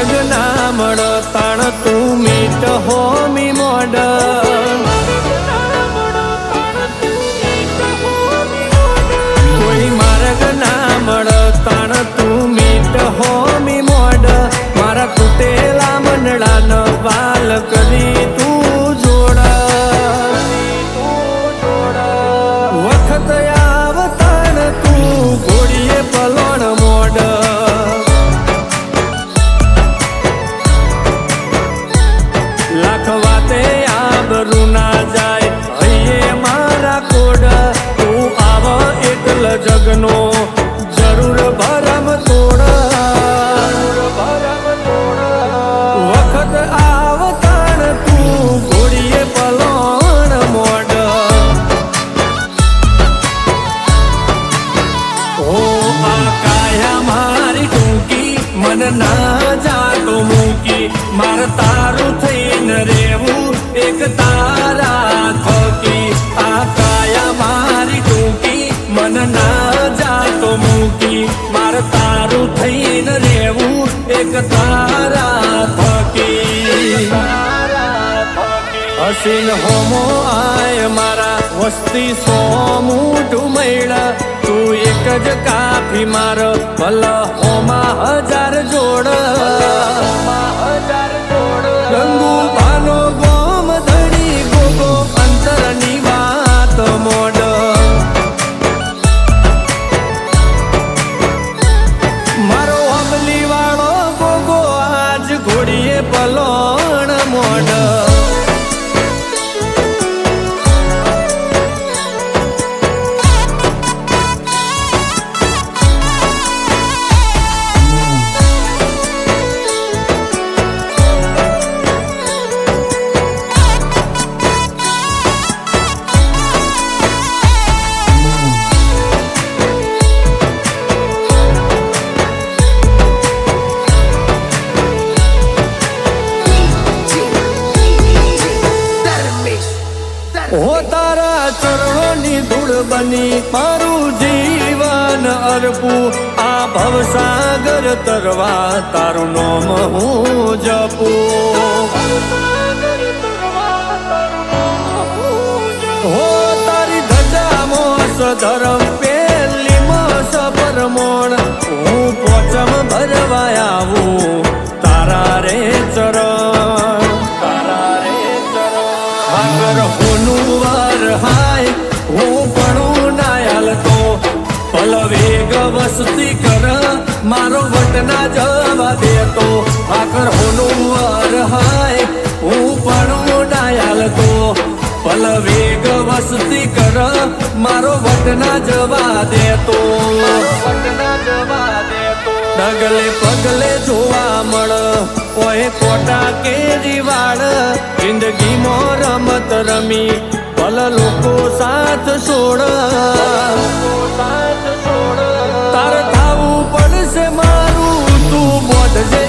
માર્ગ ના મળ તાણ તું મીટ હોમી મોડ કોઈ માર્ગ ના મળ તાણ તું મીટ હોમી મોડ મારા તૂટેલા મંડળા ન વાલ કરી તું જોડ વખત આવતાણ તું ઘોડીએ પલોણ મોડ લાખ વાતે આબરૂ ના જાય હૈયે મારા કોડ તું આવ એકલ જગનો જરૂર ભરમ તોડ વખત આવતાણ તું ઘોડીએ પલોણ મોડ ઓ આ કાયા મારી ટૂંકી મન ના જાતો મૂકી માર તારું થઈને રેવું એક તારા થકી આ કાયા મારી ટૂંકી મન ના જાતો મૂકી માર તારું થઈને રેવું એક તારા થકી હસીન હોમો આય મારા વસ્તી સો મૂઠું મૈડા તું એક જ કાફી માર ભલ હોમાં હજાર જોડ ગંગુ બાનો ગોમ ધણી ગોગો અંતરની વાત મોડ મારો અમલી વાળો ગોગો આજ ઘોડીએ પલોણ મોડ હો તારા ચરણોની ધૂળ બની મારું જીવન અર્પું આ ભવસાગર તરવા તારું નામ હું જપું હો તારી ધજા મોસ ધરમ પેલી મોસ પરમોણ હું પોચમ ભરવા આવું તારા રે ચરણ આગર હોનું વાર હાય હું પણ નાયાલ તો પલ વેગ વસતી કર મારો વટના જવા દેતો આગર હોનું વાર હાય હું પણ નાયાલ તો પલ વેગ વસતી કર મારો વટના જવા દેતો ડગલે પગલે જોવા મળ ઓય કોટા કેરીવાડ જિંદગીમાં રમત રમી ભલ લોકો સાથ છોડ તાર થાવું પડશે મારું તું બોધજે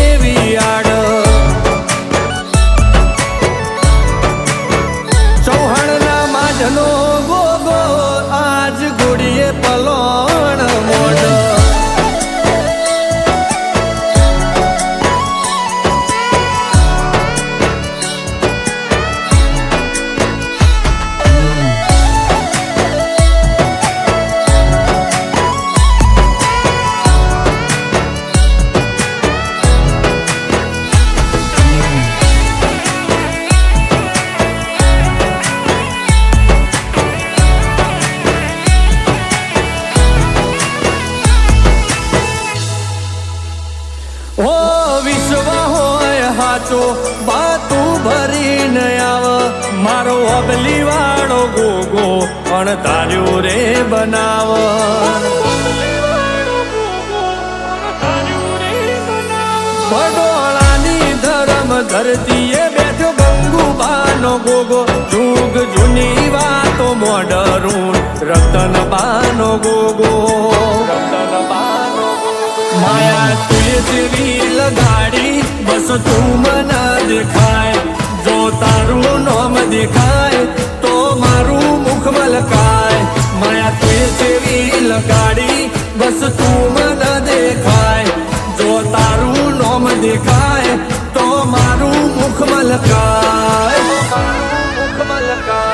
એવી આડ ચૌહાણના માધનો ગોગો આજ ઘોડીએ પલોણ મોડ બાતું ભરીને આવ મારો અબલી વાળો ગોગો પણ તાર્યો રે બનાવ ભડોળાની ધરમ ધરતીએ બેઠો ગંગુબાનો ગોગો જુગ જૂની વાતો મોડરું રતન બાનો ગોગો માયા તુલસી લગાડી બસ તું મને દેખાય જો તારું નામ દેખાય તો મારું મુખ મલકાય માયા તુલસી લગાડી બસ તું મને દેખાય જો તારું નામ દેખાય તો મારું મુખ મલકાય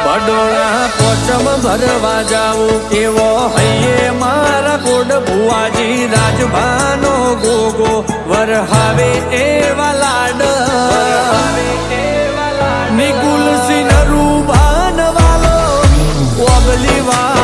પડોળા પોચમ ભરવા જાવું કેવો હૈયે મારા કોડ ભુવાજી રાજભાનો ગોગો વરહાવે એવા લાડ નિકુલ સિંહ રૂભાન વાલો ઓબલી વા